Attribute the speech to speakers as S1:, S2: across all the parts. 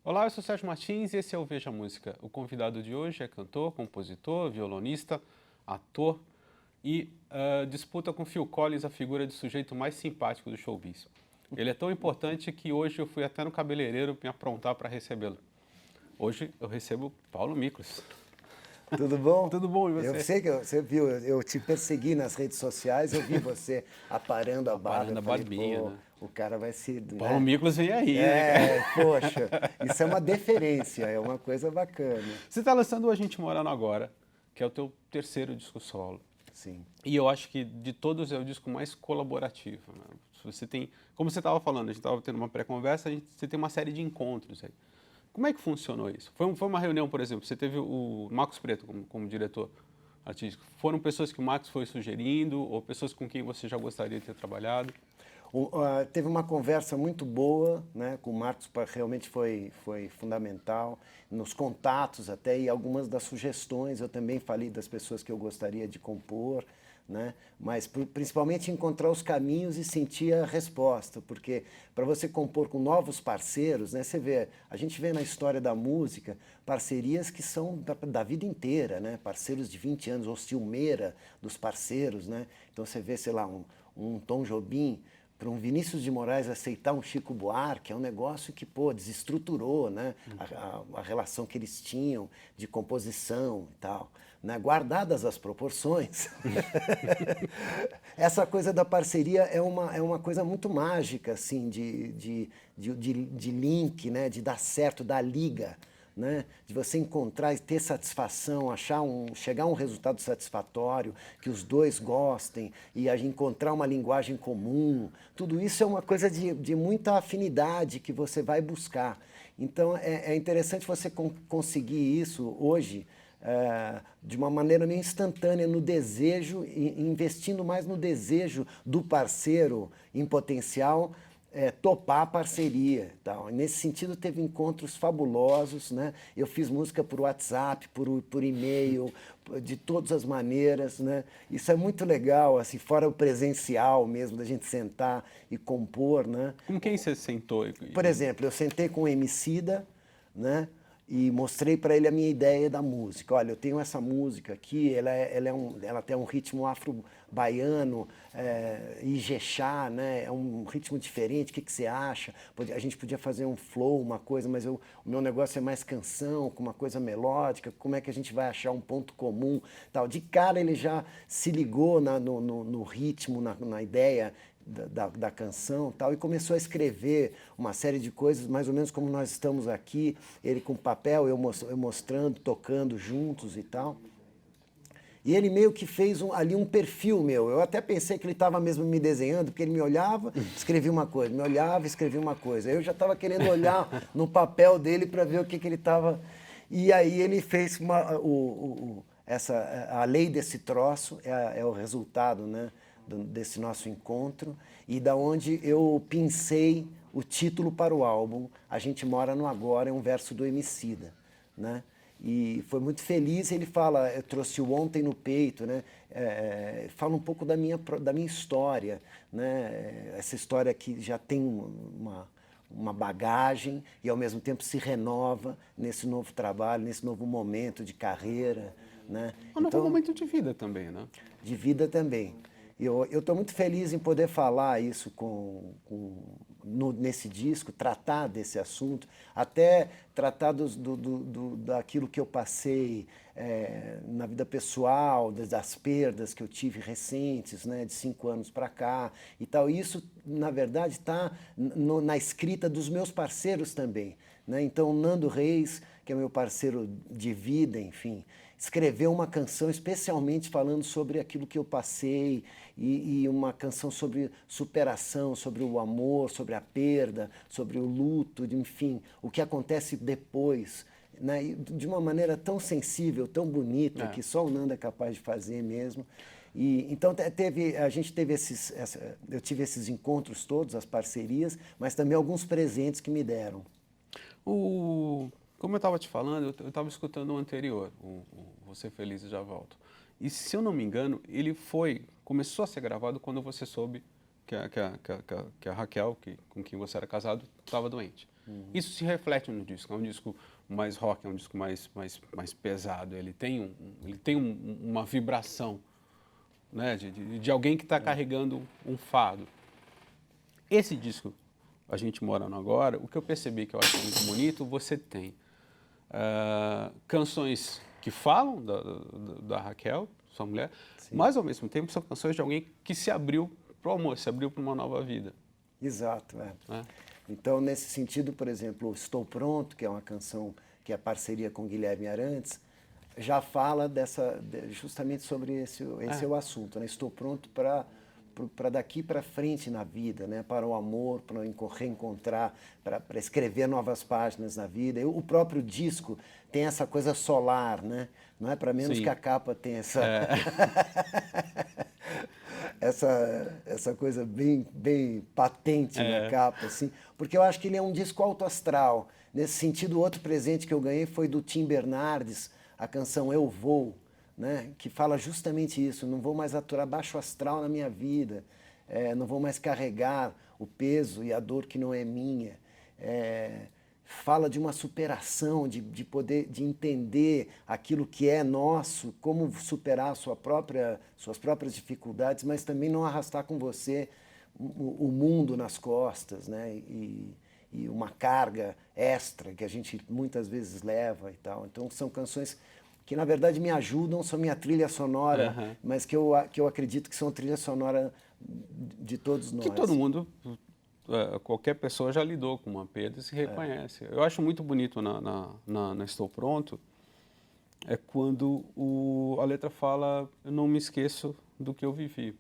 S1: Olá, eu sou Sérgio Martins e esse é o Veja Música. O convidado de hoje é cantor, compositor, violonista, ator e disputa com Phil Collins a figura de sujeito mais simpático do showbiz. Ele é tão importante que hoje eu fui até no cabeleireiro me aprontar para recebê-lo. Hoje eu recebo Paulo Miklos.
S2: Tudo bom?
S1: Tudo bom, e você?
S2: Eu sei que você viu, eu te persegui nas redes sociais, eu vi você aparando a barba.
S1: Aparando a
S2: Eu falei,
S1: barbinha,
S2: pô,
S1: né?
S2: o cara vai se...
S1: Paulo
S2: né?
S1: Miklos vem aí, né?
S2: É, poxa, isso é uma deferência, é uma coisa bacana.
S1: Você está lançando o A Gente Morando Agora, que é o teu terceiro disco solo.
S2: Sim.
S1: E eu acho que de todos é o disco mais colaborativo, né? Você tem, como você estava falando, a gente estava tendo uma pré-conversa, você tem uma série de encontros aí. Como é que funcionou isso? Foi uma reunião, por exemplo, você teve o Marcos Preto como diretor artístico. Foram pessoas que o Marcos foi sugerindo ou pessoas com quem você já gostaria de ter trabalhado?
S2: Teve uma conversa muito boa, né, com o Marcos, realmente foi fundamental, nos contatos até, e algumas das sugestões, eu também falei das pessoas que eu gostaria de compor, né, mas principalmente encontrar os caminhos e sentir a resposta, porque para você compor com novos parceiros, né, você vê, a gente vê na história da música parcerias que são da vida inteira, né, parceiros de 20 anos, ou ciumeira dos parceiros, né, então você vê, sei lá, um Tom Jobim, para um Vinícius de Moraes aceitar um Chico Buarque é um negócio que, pô, desestruturou, né, a relação que eles tinham de composição e tal, né, guardadas as proporções. Essa coisa da parceria é uma coisa muito mágica, assim, de link, né, de dar certo, da liga, né? De você encontrar e ter satisfação, chegar a um resultado satisfatório, que os dois gostem, e encontrar uma linguagem comum. Tudo isso é uma coisa de muita afinidade que você vai buscar. Então é interessante você conseguir isso hoje de uma maneira meio instantânea, no desejo, investindo mais no desejo do parceiro em potencial, topar a parceria e tal. E nesse sentido teve encontros fabulosos, né? Eu fiz música por WhatsApp, por e-mail, de todas as maneiras, né? Isso é muito legal, assim, fora o presencial mesmo, da gente sentar e compor, né?
S1: Com quem você sentou?
S2: Por exemplo, eu sentei com o Emicida, né? E mostrei para ele a minha ideia da música. Olha, eu tenho essa música aqui, ela tem um ritmo afro-baiano, ijexá, né? É um ritmo diferente, o que você acha? A gente podia fazer um flow, uma coisa, mas o meu negócio é mais canção, com uma coisa melódica, como é que a gente vai achar um ponto comum? Tal. De cara ele já se ligou no ritmo, na ideia, da canção tal, e começou a escrever uma série de coisas, mais ou menos como nós estamos aqui, ele com papel, eu mostrando, tocando juntos e tal. E ele meio que fez ali um perfil meu. Eu até pensei que ele estava mesmo me desenhando, porque ele me olhava, escrevia uma coisa, me olhava, escrevia uma coisa. Eu já estava querendo olhar no papel dele para ver o que ele estava... E aí ele fez a lei desse troço, é o resultado, né, desse nosso encontro, e da onde eu pincei o título para o álbum. A Gente Mora no Agora, é um verso do Emicida, né? E foi muito feliz. Ele fala, eu trouxe o Ontem no Peito, né? Fala um pouco da minha história, né? Essa história que já tem uma bagagem e ao mesmo tempo se renova nesse novo trabalho, nesse novo momento de carreira, né?
S1: Um novo momento de vida também, né?
S2: De vida também. Eu estou muito feliz em poder falar isso nesse disco, tratar desse assunto, até tratar daquilo que eu passei na vida pessoal, das perdas que eu tive recentes, né, de 5 anos para cá e tal. Isso, na verdade, está na escrita dos meus parceiros também, né? Então, Nando Reis, que é meu parceiro de vida, enfim, escreveu uma canção especialmente falando sobre aquilo que eu passei e uma canção sobre superação, sobre o amor, sobre a perda, sobre o luto, enfim, o que acontece depois, né? E de uma maneira tão sensível, tão bonita, que só o Nando é capaz de fazer mesmo. E, então eu tive esses encontros todos, as parcerias, mas também alguns presentes que me deram.
S1: Como eu estava te falando, eu estava escutando o anterior, o Você Feliz e Já Volto. E se eu não me engano, começou a ser gravado quando você soube que a Raquel, com quem você era casado, estava doente. Isso se reflete no disco. É um disco mais rock, é um disco mais pesado. Ele tem, uma vibração, né, de alguém que está carregando um fardo. Esse disco, A Gente Mora no Agora, o que eu percebi que eu acho muito bonito, você tem canções que falam da Raquel, sua mulher, mas ao mesmo tempo são canções de alguém que se abriu para o amor, se abriu para uma nova vida.
S2: Exato, Então, nesse sentido, por exemplo, Estou Pronto, que é uma canção que é parceria com Guilherme Arantes, já fala justamente sobre esse é o assunto, né? Estou pronto para daqui para frente na vida, né? Para o amor, para reencontrar, para escrever novas páginas na vida. O próprio disco tem essa coisa solar, né? Não é para menos que a capa tem essa coisa bem patente na capa, assim, porque eu acho que ele é um disco autoastral. Nesse sentido, outro presente que eu ganhei foi do Tim Bernardes, a canção Eu Vou, né, que fala justamente isso: não vou mais aturar baixo astral na minha vida, não vou mais carregar o peso e a dor que não é minha. Fala de uma superação, de poder, de entender aquilo que é nosso, como superar suas próprias dificuldades, mas também não arrastar com você o mundo nas costas, né? E uma carga extra que a gente muitas vezes leva e tal. Então são canções que na verdade me ajudam, são minha trilha sonora, mas que eu acredito que são trilha sonora de todos nós.
S1: Que todo mundo, qualquer pessoa já lidou com uma perda e se reconhece. Eu acho muito bonito na Estou Pronto, é quando a letra fala: eu não me esqueço do que eu vivi.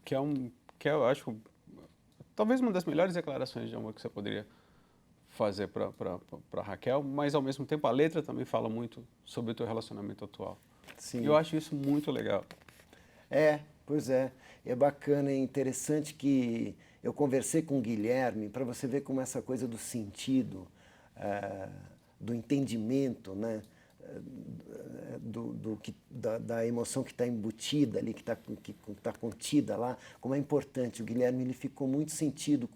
S1: Que eu acho talvez uma das melhores declarações de amor que você poderia fazer para Raquel, mas ao mesmo tempo a letra também fala muito sobre o teu relacionamento atual.
S2: Sim.
S1: E eu acho isso muito legal.
S2: Pois é. É bacana, é interessante que eu conversei com o Guilherme para você ver como essa coisa do sentido, do entendimento, né? Da emoção que está embutida ali, que está contida lá, como é importante. O Guilherme ele ficou muito sentido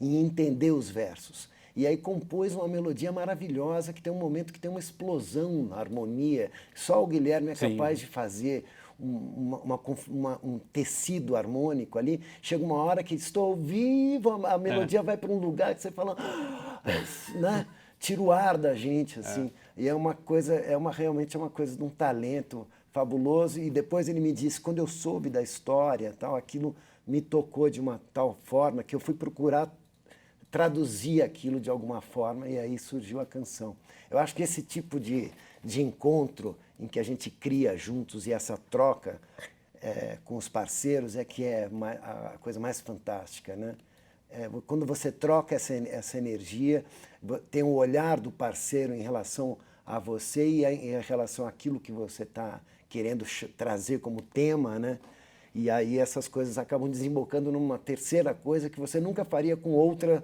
S2: em entender os versos. E aí compôs uma melodia maravilhosa que tem um momento que tem uma explosão na harmonia. Só o Guilherme é capaz de fazer um tecido harmônico ali. Chega uma hora que estou vivo, a melodia vai para um lugar que você fala, né? Tira o ar da gente, assim. E realmente é uma coisa de um talento fabuloso. E depois ele me disse, quando eu soube da história, tal, aquilo me tocou de uma tal forma que eu fui procurar traduzir aquilo de alguma forma, e aí surgiu a canção. Eu acho que esse tipo de encontro em que a gente cria juntos e essa troca com os parceiros é que é a coisa mais fantástica, né? Quando você troca essa energia, tem o olhar do parceiro em relação a você e em relação àquilo que você está querendo trazer como tema, né? E aí essas coisas acabam desembocando numa terceira coisa que você nunca faria com outra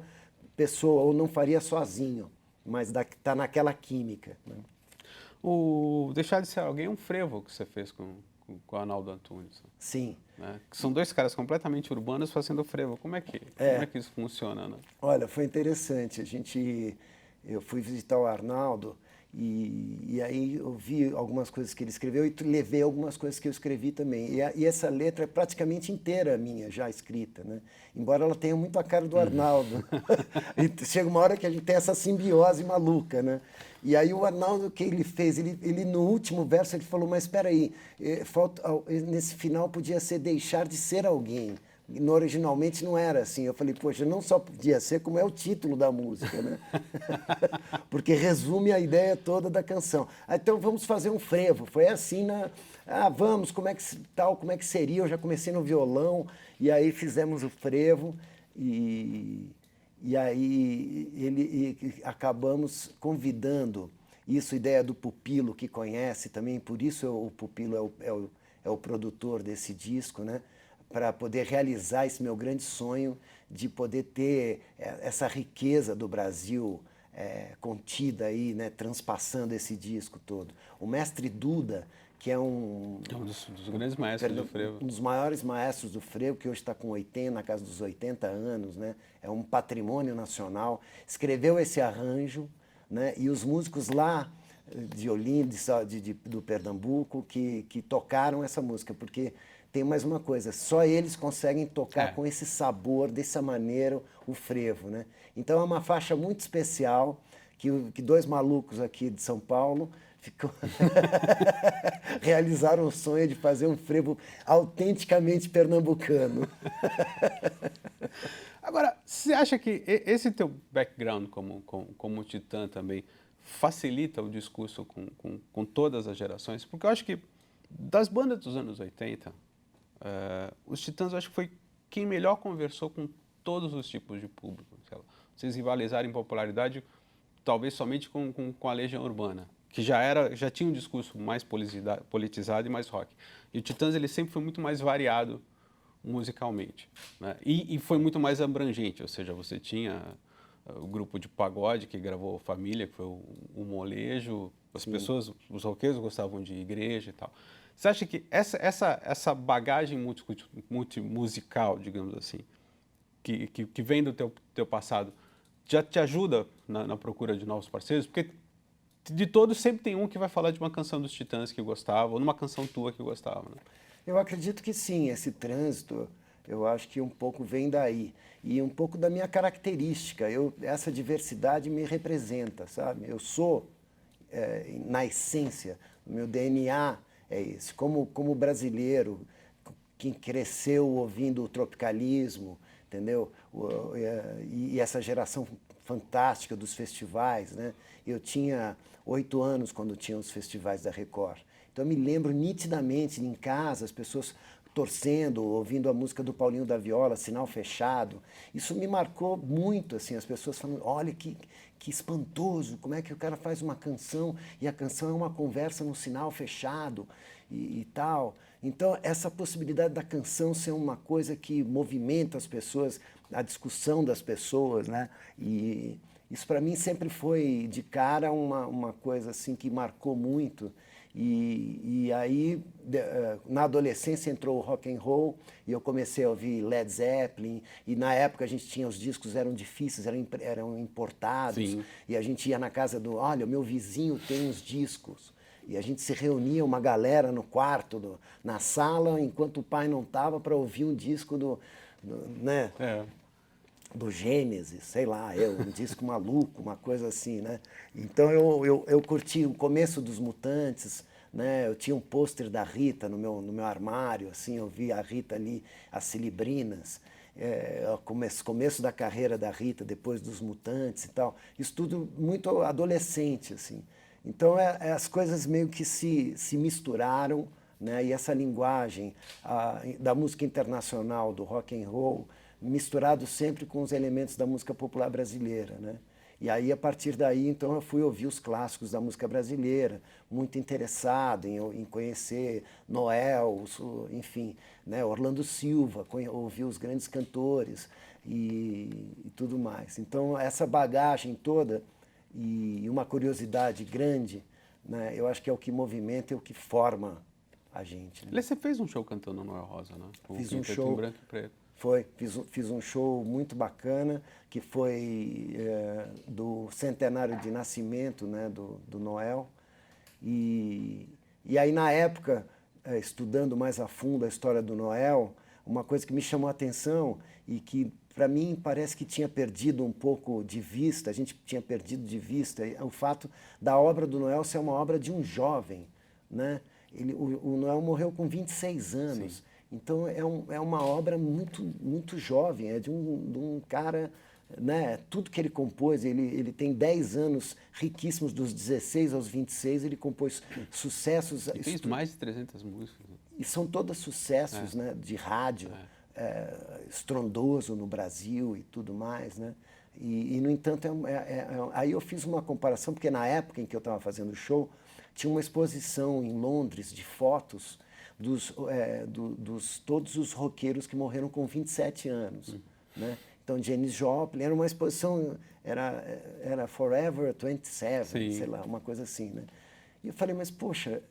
S2: pessoa ou não faria sozinho, mas está naquela química, né?
S1: O Deixar de Ser Alguém é um frevo que você fez com o Arnaldo Antunes.
S2: Sim.
S1: Né? Que são dois caras completamente urbanos fazendo frevo. Como é que isso funciona, né?
S2: Olha, foi interessante. Eu fui visitar o Arnaldo e aí eu vi algumas coisas que ele escreveu e levei algumas coisas que eu escrevi também. E essa letra é praticamente inteira minha, já escrita, né? Embora ela tenha muito a cara do Arnaldo. E chega uma hora que a gente tem essa simbiose maluca, né? E aí o Arnaldo, o que ele fez? Ele no último verso ele falou, mas espera aí, nesse final podia ser deixar de ser alguém. Originalmente não era assim. Eu falei, poxa, não só podia ser, como é o título da música, né? Porque resume a ideia toda da canção. Então vamos fazer um frevo. Foi assim, vamos, como é que seria? Eu já comecei no violão, e aí fizemos o frevo, e aí acabamos convidando, isso, ideia do Pupilo, que conhece também, por isso o Pupilo é o produtor desse disco, né? Para poder realizar esse meu grande sonho de poder ter essa riqueza do Brasil contida aí, né, transpassando esse disco todo. O mestre Duda, que é um
S1: É um dos grandes maestros do frevo.
S2: um dos maiores maestros do frevo, que hoje está com 80, na casa dos 80 anos, né? É um patrimônio nacional. Escreveu esse arranjo, né? E os músicos lá de Olinda, do Pernambuco, que tocaram essa música, porque tem mais uma coisa, só eles conseguem tocar com esse sabor, dessa maneira, o frevo, né? Então é uma faixa muito especial, que dois malucos aqui de São Paulo realizaram o sonho de fazer um frevo autenticamente pernambucano.
S1: Agora, você acha que esse teu background como titã também facilita o discurso com todas as gerações? Porque eu acho que das bandas dos anos 80, os Titãs eu acho que foi quem melhor conversou com todos os tipos de público. Sei lá, vocês rivalizaram em popularidade talvez somente com a Legião Urbana, que já tinha um discurso mais politizado e mais rock. E o Titãs ele sempre foi muito mais variado musicalmente, né? E foi muito mais abrangente, ou seja, você tinha o grupo de pagode que gravou Família, que foi o molejo, as pessoas, os roqueiros gostavam de igreja e tal. Você acha que essa bagagem multimusical, digamos assim, que vem do teu passado, já te ajuda na procura de novos parceiros? Porque de todos sempre tem um que vai falar de uma canção dos Titãs que gostava, ou numa canção tua que gostava, né?
S2: Eu acredito que sim, esse trânsito, eu acho que um pouco vem daí. E um pouco da minha característica, essa diversidade me representa, sabe? Eu sou, na essência, o meu DNA é esse. Como brasileiro, que cresceu ouvindo o tropicalismo, entendeu? E essa geração fantástica dos festivais, né? Eu tinha 8 anos quando tinha os festivais da Record. Então eu me lembro nitidamente, em casa, as pessoas torcendo, ouvindo a música do Paulinho da Viola, Sinal Fechado. Isso me marcou muito, assim, as pessoas falando, olha que espantoso, como é que o cara faz uma canção e a canção é uma conversa no sinal fechado e tal. Então, essa possibilidade da canção ser uma coisa que movimenta as pessoas, a discussão das pessoas, né? E isso para mim sempre foi de cara uma coisa assim que marcou muito. E aí, na adolescência, entrou o rock and roll e eu comecei a ouvir Led Zeppelin. E na época a gente tinha os discos, eram difíceis, eram importados.
S1: Sim.
S2: E a gente ia na casa olha, o meu vizinho tem os discos. E a gente se reunia, uma galera no quarto, na sala, enquanto o pai não estava, para ouvir um disco né? Do Gênesis, sei lá, um disco maluco, uma coisa assim, né? Então eu curti o começo dos Mutantes, né? Eu tinha um pôster da Rita no meu armário, assim, eu vi a Rita ali, as Cilibrinas, começo da carreira da Rita, depois dos Mutantes e tal. Isso tudo muito adolescente, assim. Então as coisas meio que se misturaram, né? E essa linguagem da música internacional, do rock and roll, misturado sempre com os elementos da música popular brasileira, né? E aí, a partir daí, então, eu fui ouvir os clássicos da música brasileira, muito interessado em conhecer Noel, enfim, né? Orlando Silva, ouvir os grandes cantores e tudo mais. Então, essa bagagem toda e uma curiosidade grande, né? Eu acho que é o que movimenta e o que forma a gente, né?
S1: Aliás, você fez um show cantando Noel Rosa, né?
S2: Fiz um show.
S1: Em branco e preto.
S2: Fiz um show muito bacana, que foi do centenário de nascimento, né, do Noel. E aí, na época, estudando mais a fundo a história do Noel, uma coisa que me chamou a atenção e que, para mim, parece que tinha perdido um pouco de vista, a gente tinha perdido de vista, é o fato da obra do Noel ser uma obra de um jovem, né? O Noel morreu com 26 anos. Sim. Então, é uma obra muito jovem, é de um cara, né? Tudo que ele compôs, ele tem 10 anos riquíssimos, dos 16 aos 26, ele compôs sucessos.
S1: E fez mais de 300 músicas.
S2: E são todas sucessos, né? De rádio, estrondoso no Brasil e tudo mais, né? E no entanto, aí eu fiz uma comparação, porque na época em que eu estava fazendo o show, tinha uma exposição em Londres de fotos todos os roqueiros que morreram com 27 anos. Né? Então, Janis Joplin, era uma exposição, era Forever 27, sim, sei lá, uma coisa assim. Né? E eu falei, mas poxa,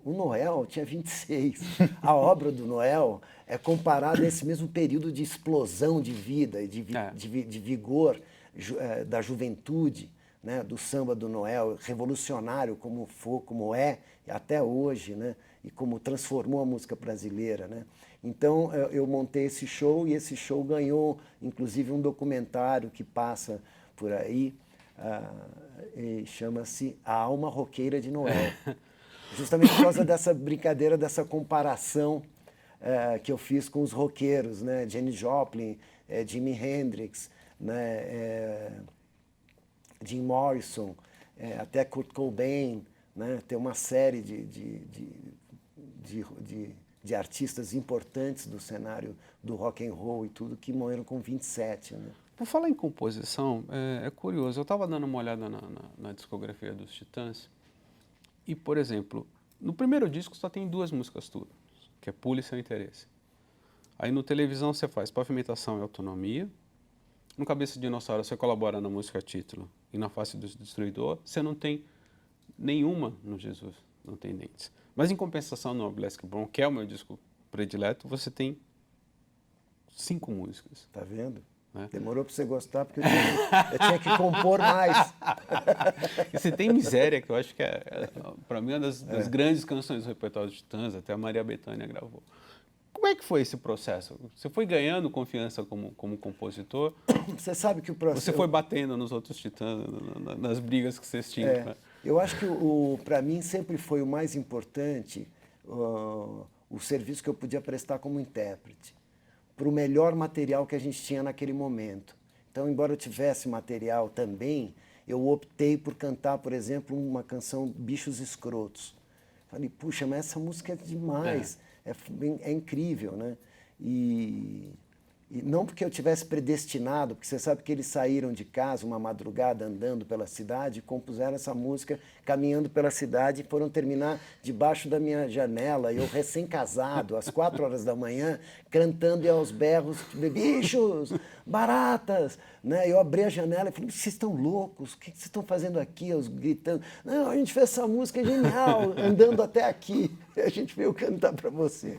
S2: o Noel tinha 26. A obra do Noel é comparada a esse mesmo período de explosão de vida, de vigor da juventude, né, do samba do Noel, revolucionário como é até hoje, né, e como transformou a música brasileira, né. Então eu montei esse show e esse show ganhou inclusive um documentário que passa por aí, e chama-se A Alma Roqueira de Noel. Justamente por causa dessa brincadeira, dessa comparação que eu fiz com os roqueiros, né, Janis Joplin, Jimi Hendrix, né, Jim Morrison, até Kurt Cobain, né? Tem uma série de artistas importantes do cenário do rock and roll e tudo que morreram com 27. Né?
S1: Por falar em composição, é curioso, eu estava dando uma olhada na discografia dos Titãs e, por exemplo, no primeiro disco só tem 2 músicas tuas, que é Pule Seu Interesse. Aí no Televisão você faz Pavimentação e Autonomia, no Cabeça de Dinossauro você colabora na música título e na Face do Destruidor, você não tem nenhuma no Jesus, não tem Dentes. Mas em compensação no Black Brown, que é o meu disco predileto, você tem 5 músicas.
S2: Tá vendo? Demorou para você gostar, porque eu tinha que compor mais.
S1: E você tem Miséria, que eu acho que para mim, uma das grandes canções do repertório dos Titãs, até a Maria Bethânia gravou. Como é que foi esse processo? Você foi ganhando confiança como compositor?
S2: Você sabe que o processo...
S1: Você foi batendo nos outros Titãs, nas brigas que vocês tinham? Né?
S2: Eu acho que, para mim, sempre foi o mais importante o serviço que eu podia prestar como intérprete, para o melhor material que a gente tinha naquele momento. Então, embora eu tivesse material também, eu optei por cantar, por exemplo, uma canção Bichos Escrotos. Falei, puxa, mas essa música é demais, é incrível, né? E não porque eu tivesse predestinado, porque você sabe que eles saíram de casa uma madrugada andando pela cidade e compuseram essa música caminhando pela cidade e foram terminar debaixo da minha janela, eu recém-casado, às 4 horas da manhã, cantando e aos berros, bichos, baratas, né? Eu abri a janela e falei, vocês estão loucos? O que vocês estão fazendo aqui? Eu gritando, não, a gente fez essa música genial, andando até aqui, a gente veio cantar para você.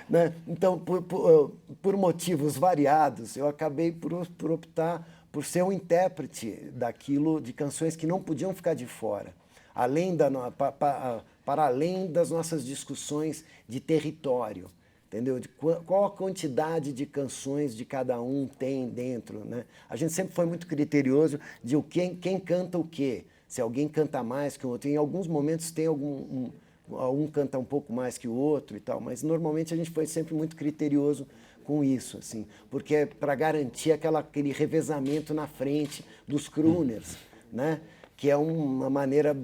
S2: Né? Então, por motivos variados, eu acabei por optar por ser um intérprete daquilo, de canções que não podiam ficar de fora, para além das nossas discussões de território, entendeu? De qual a quantidade de canções de cada um tem dentro, né? A gente sempre foi muito criterioso de quem canta o quê, se alguém canta mais que o outro. Em alguns momentos tem um canta um pouco mais que o outro e tal, mas normalmente a gente foi sempre muito criterioso com isso, assim, porque é para garantir aquele revezamento na frente dos crooners, né? Que é uma maneira,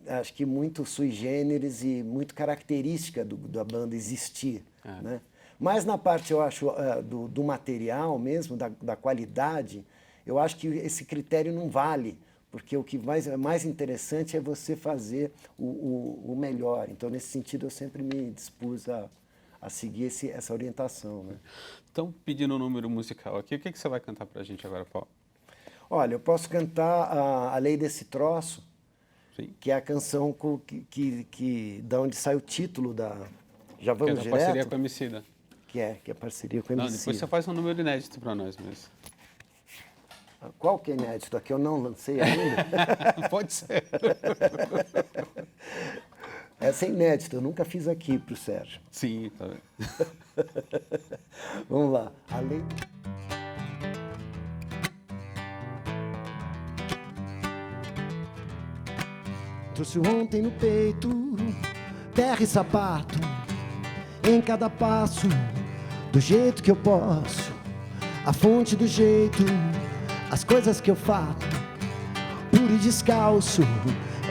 S2: acho que muito sui generis e muito característica da banda existir, né? Mas na parte, eu acho, do material mesmo, da qualidade, eu acho que esse critério não vale, porque o que é mais interessante é você fazer o melhor. Então, nesse sentido, eu sempre me dispus a seguir essa orientação. Né?
S1: Então, pedindo um número musical aqui, o que você vai cantar para a gente agora, Paulo?
S2: Olha, eu posso cantar A Lei Desse Troço, sim, que é a canção da onde sai o título da... Já vamos direto?
S1: Que é da parceria com a Emicida.
S2: Que é parceria com a Emicida.
S1: Não, depois você faz um número inédito para nós mesmo.
S2: Qual que é inédito? Aqui eu não lancei ainda?
S1: Pode ser.
S2: Essa é inédita, eu nunca fiz aqui pro Sérgio.
S1: Sim, tá bem.
S2: Vamos lá. A lei... Trouxe ontem no peito, terra e sapato, em cada passo, do jeito que eu posso, a fonte do jeito, as coisas que eu faço, puro e descalço,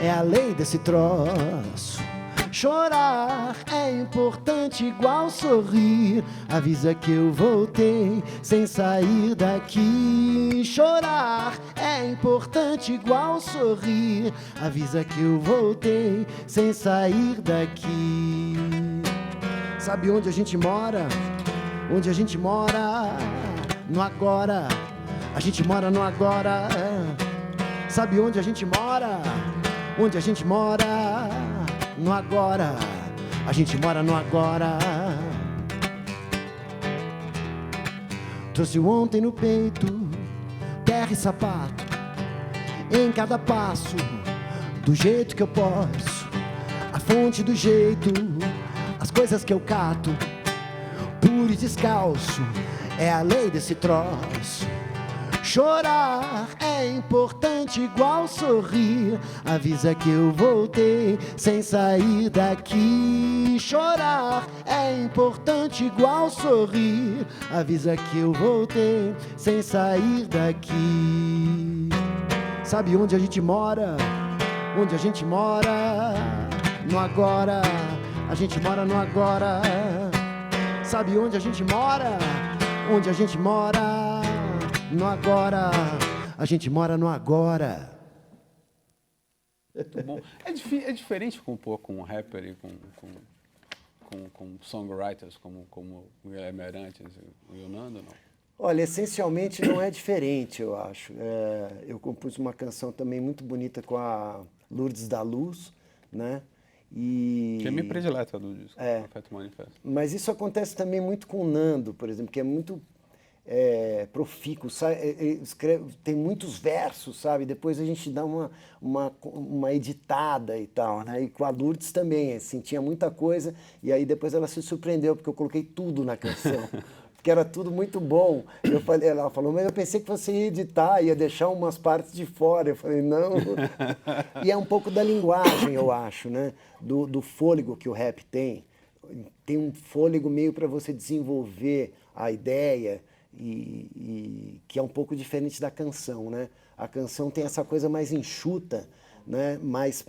S2: é a lei desse troço. Chorar é importante igual sorrir, avisa que eu voltei sem sair daqui. Chorar é importante igual sorrir, avisa que eu voltei sem sair daqui. Sabe onde a gente mora? Onde a gente mora? No agora. A gente mora no agora. Sabe onde a gente mora? Onde a gente mora? no agora. A gente mora no agora. Trouxe o ontem no peito, terra e sapato, em cada passo, do jeito que eu posso. A fonte do jeito, as coisas que eu cato, puro e descalço, é a lei desse troço. Chorar é importante igual sorrir, avisa que eu voltei sem sair daqui. Chorar é importante igual sorrir, avisa que eu voltei sem sair daqui. Sabe onde a gente mora? Onde a gente mora? No agora. A gente mora no agora. Sabe onde a gente mora? Onde a gente mora? No agora. A gente mora no agora.
S1: Muito bom. É diferente compor com rapper e com songwriters como o Guilherme Arantes e o Nando, não?
S2: Olha, essencialmente não é diferente, eu acho. Eu compus uma canção também muito bonita com a Lourdes da Luz, né?
S1: Que é minha predileta do disco, Afeto Manifesto.
S2: Mas isso acontece também muito com o Nando, por exemplo, que é muito profícuo, sabe? Ele tem muitos versos, sabe? Depois a gente dá uma editada e tal, né? E com a Lourdes também, assim, tinha muita coisa, e aí depois ela se surpreendeu, porque eu coloquei tudo na canção. Que era tudo muito bom. Ela falou, mas eu pensei que você ia editar, ia deixar umas partes de fora. Eu falei, não. E é um pouco da linguagem, eu acho, né? Do fôlego que o rap tem. Tem um fôlego meio para você desenvolver a ideia, e que é um pouco diferente da canção, né? A canção tem essa coisa mais enxuta, né? mais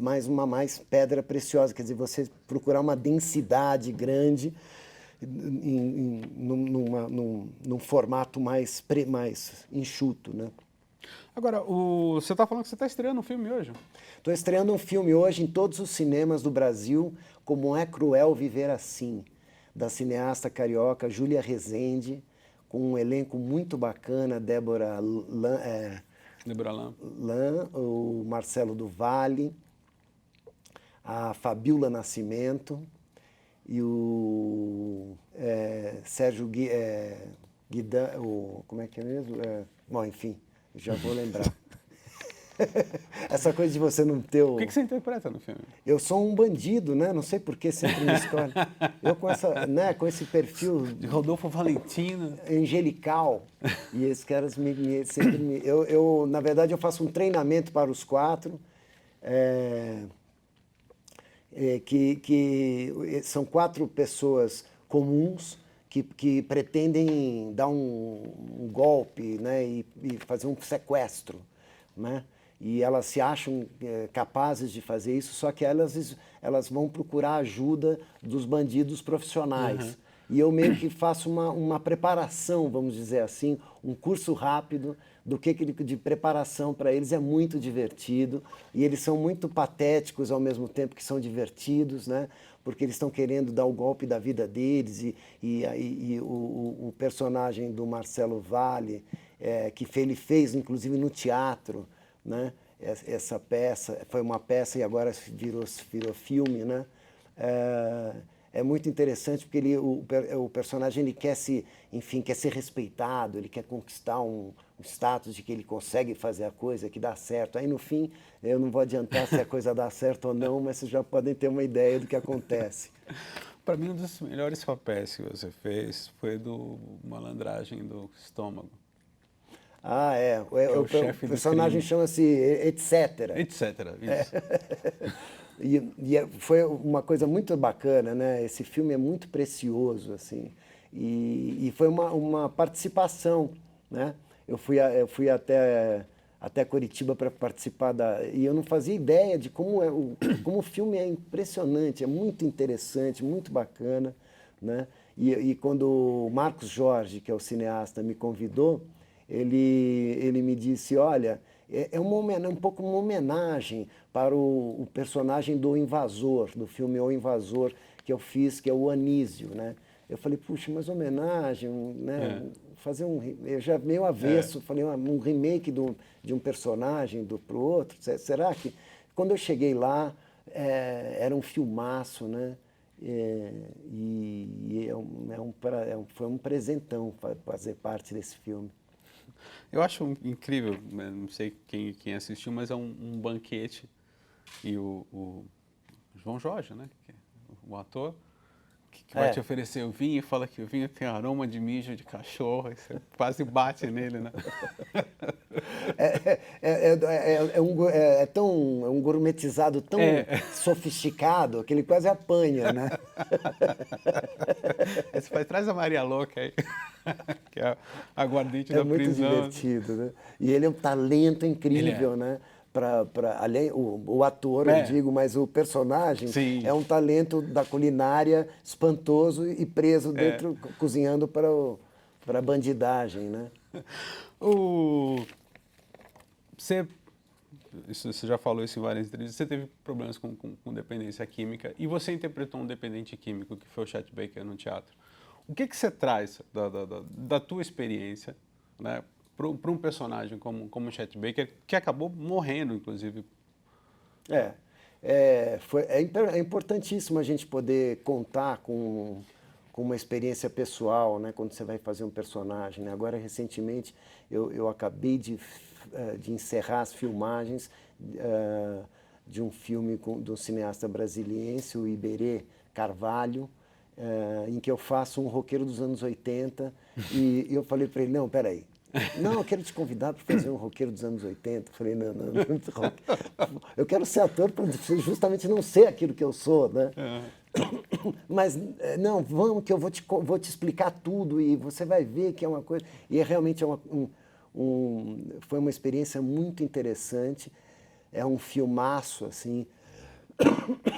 S2: pedra preciosa, quer dizer, você procurar uma densidade grande num formato mais enxuto, né?
S1: Agora, você está falando que você está estreando um filme hoje?
S2: Estou estreando um filme hoje em todos os cinemas do Brasil, Como é Cruel Viver Assim, da cineasta carioca Júlia Rezende, com um elenco muito bacana, Débora Lan, o Marcelo do Valle, a Fabiola Nascimento e o Sérgio Guidan, como é que é mesmo? Bom, enfim, já vou lembrar. Essa coisa de você não ter o...
S1: O que você interpreta no filme?
S2: Eu sou um bandido, né? Não sei por que sempre me escolhe. Eu com esse perfil...
S1: De Rodolfo Valentino.
S2: Angelical. E esses caras sempre me... Na verdade, eu faço um treinamento para os quatro, que são 4 pessoas comuns que pretendem dar um golpe, né? E fazer um sequestro, né? E elas se acham capazes de fazer isso, só que elas vão procurar ajuda dos bandidos profissionais. Uhum. E eu meio que faço uma preparação, vamos dizer assim, um curso rápido de preparação para eles. É muito divertido e eles são muito patéticos ao mesmo tempo que são divertidos, né? Porque eles estão querendo dar o golpe da vida deles e o personagem do Marcelo Valle, que ele fez inclusive no teatro, né? Essa peça foi uma peça e agora virou filme, né? É muito interessante porque o personagem ele quer ser respeitado, ele quer conquistar um status de que ele consegue fazer a coisa, que dá certo. Aí no fim, eu não vou adiantar se a coisa dá certo ou não, mas vocês já podem ter uma ideia do que acontece.
S1: Para mim, um dos melhores papéis que você fez foi do Malandragem do Estômago.
S2: Ah, é. O personagem chama-se Etc.
S1: Etc, isso.
S2: Foi uma coisa muito bacana, né? Esse filme é muito precioso, assim. E foi uma participação, né? Eu fui até Curitiba para participar e eu não fazia ideia de como o filme é impressionante, é muito interessante, muito bacana, né? E quando o Marcos Jorge, que é o cineasta, me convidou, ele me disse, olha, é um pouco uma homenagem para o personagem do Invasor, do filme O Invasor, que eu fiz, que é o Anísio, né? Eu falei, puxa, mas homenagem, né? Fazer eu já meio avesso, falei, um remake de um personagem pro outro, será que... Quando eu cheguei lá, era um filmaço, né? Foi um presentão fazer parte desse filme.
S1: Eu acho incrível, né, não sei quem assistiu, mas é um banquete e o João Jorge, né, que é o ator, que vai te oferecer o vinho e fala que o vinho tem aroma de mijo de cachorro, e você quase bate nele, né?
S2: É um gourmetizado tão
S1: É,
S2: sofisticado que ele quase apanha, né?
S1: aí você faz, traz a Maria Louca aí, que é a aguardente
S2: É
S1: da
S2: muito
S1: prisão.
S2: divertido, né? E ele é um talento
S1: Ele é.
S2: incrível, né? Além, o ator, eu
S1: É,
S2: digo, mas o personagem é
S1: sim,
S2: um talento da culinária espantoso e preso
S1: é.
S2: dentro, cozinhando para a bandidagem, né?
S1: O, você, você já falou isso em várias entrevistas, você teve problemas com dependência química e você interpretou um dependente químico, que foi o Chet Baker no teatro. O que você traz da tua experiência, né, para um personagem como o Chet Baker, que acabou morrendo, inclusive?
S2: É, é importantíssimo a gente poder contar com uma experiência pessoal, né, quando você vai fazer um personagem, né? Agora, recentemente, eu acabei de encerrar as filmagens de um filme do cineasta brasiliense, o Iberê Carvalho, em que eu faço um roqueiro dos anos 80, e eu falei para ele, não, peraí, não, eu quero te convidar para fazer um roqueiro dos anos 80. Eu falei, não, não, não. Eu quero ser ator para justamente não ser aquilo que eu sou, né? Mas, não, vamos que eu vou te explicar tudo e você vai ver que é uma coisa... E realmente foi uma experiência muito interessante. É um filmaço, assim,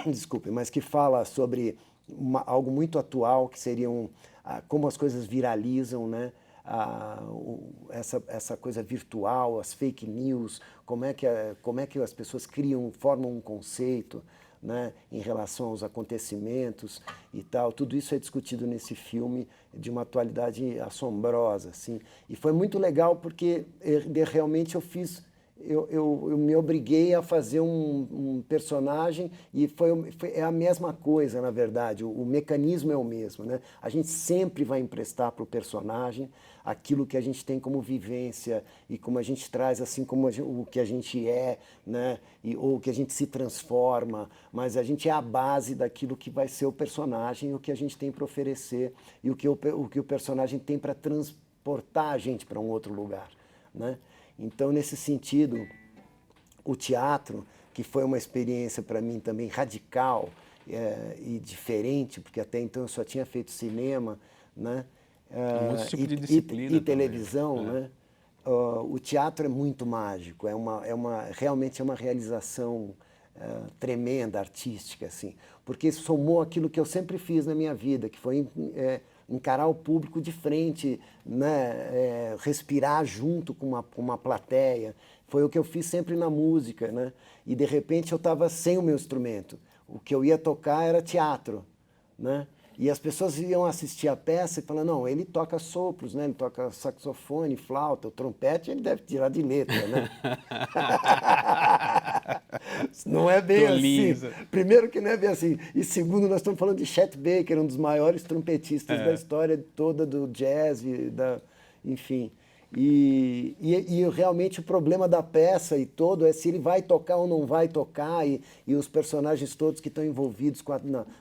S2: desculpe, mas que fala sobre algo muito atual, que seriam como as coisas viralizam, né? Essa coisa virtual, as fake news, como é que as pessoas formam um conceito, né, em relação aos acontecimentos e tal. Tudo isso é discutido nesse filme de uma atualidade assombrosa, assim. E foi muito legal porque realmente eu me obriguei a fazer um personagem e é a mesma coisa, na verdade. O mecanismo é o mesmo, né? A gente sempre vai emprestar para o personagem aquilo que a gente tem como vivência e como a gente traz, assim como o que a gente é, né? Ou o que a gente se transforma, mas a gente é a base daquilo que vai ser o personagem, o que a gente tem para oferecer e o que o personagem tem para transportar a gente para um outro lugar, né? Então, nesse sentido, o teatro, que foi uma experiência para mim também radical e diferente, porque até então eu só tinha feito cinema, né?
S1: É um outro tipo de disciplina
S2: E
S1: também,
S2: televisão,
S1: né?
S2: né? O teatro é muito mágico, realmente é uma realização tremenda, artística, assim, porque somou aquilo que eu sempre fiz na minha vida, que foi encarar o público de frente, né? Respirar junto com uma plateia. Foi o que eu fiz sempre na música, né? E de repente eu estava sem o meu instrumento. O que eu ia tocar era teatro, né? E as pessoas iam assistir a peça e falavam, não, ele toca sopros, né? Ele toca saxofone, flauta, o trompete, ele deve tirar de letra, né? Não é bem
S1: Tô
S2: assim.
S1: lisa.
S2: Primeiro que não é bem assim. E segundo, nós estamos falando de Chet Baker, um dos maiores trompetistas da
S1: É.
S2: história toda do jazz, enfim. Realmente o problema da peça e todo é se ele vai tocar ou não vai tocar, e os personagens todos que estão envolvidos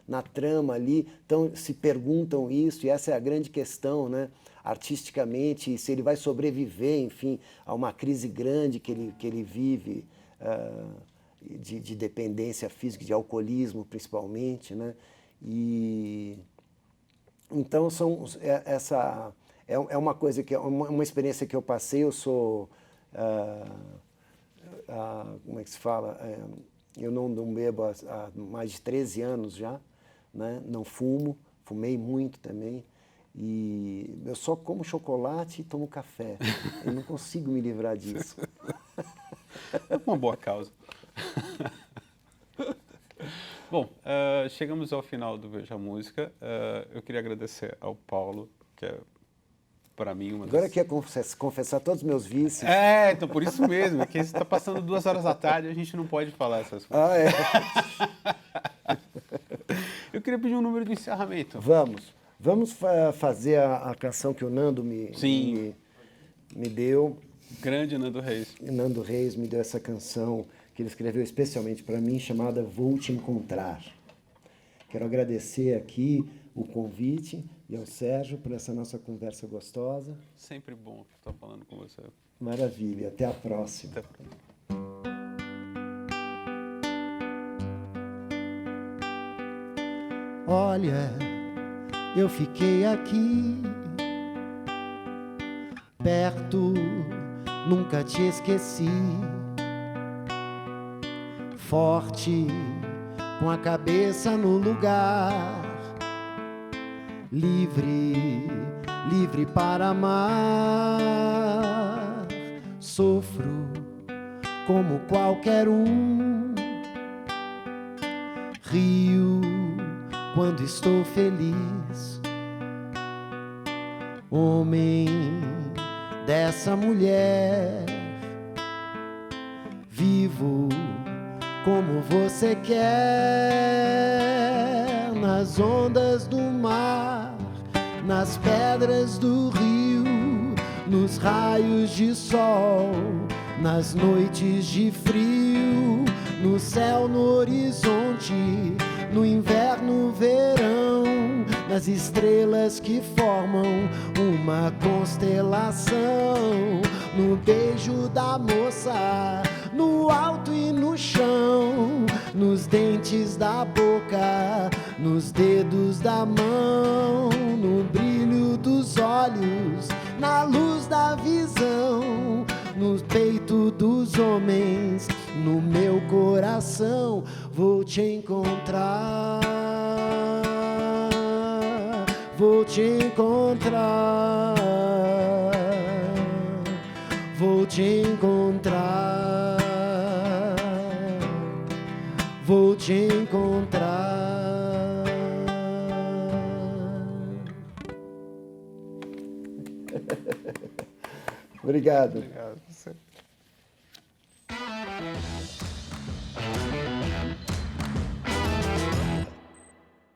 S2: na trama ali se perguntam isso, e essa é a grande questão, né? Artisticamente, se ele vai sobreviver, enfim, a uma crise grande que ele vive, de dependência física, de alcoolismo principalmente, né? E então é uma coisa que é uma experiência que eu passei. Eu sou como é que se fala? Eu não bebo há mais de 13 anos já, né? Não fumo, fumei muito também. E eu só como chocolate e tomo café. Eu não consigo me livrar disso.
S1: É uma boa causa. Bom, chegamos ao final do Veja Música. Eu queria agradecer ao Paulo, que é para mim, uma
S2: Agora
S1: das...
S2: eu queria confessar todos os meus vícios.
S1: É, então por isso mesmo, é que você está passando 2 horas da tarde, a gente não pode falar essas coisas.
S2: Ah, é.
S1: Eu queria pedir um número de encerramento.
S2: Vamos fazer a canção que o Nando me deu.
S1: Grande Nando Reis.
S2: Nando Reis me deu essa canção que ele escreveu especialmente para mim, chamada Vou Te Encontrar. Quero agradecer aqui o convite e ao Sérgio por essa nossa conversa gostosa.
S1: Sempre bom estar falando com você.
S2: Maravilha, até a próxima.
S1: Até a próxima.
S2: Olha, eu fiquei aqui, perto, nunca te esqueci. Forte, com a cabeça no lugar, livre, livre para amar. Sofro como qualquer um, rio quando estou feliz. Homem dessa mulher, vivo como você quer, nas ondas do mar, nas pedras do rio, nos raios de sol, nas noites de frio, no céu, no horizonte, no inverno, verão, nas estrelas que formam uma constelação, no beijo da moça, no alto e no chão, nos dentes da boca, nos dedos da mão, no brilho dos olhos, na luz da visão, no peito dos homens, no meu coração. Vou te encontrar, vou te encontrar, vou te encontrar, vou te encontrar. Obrigado.
S1: Obrigado.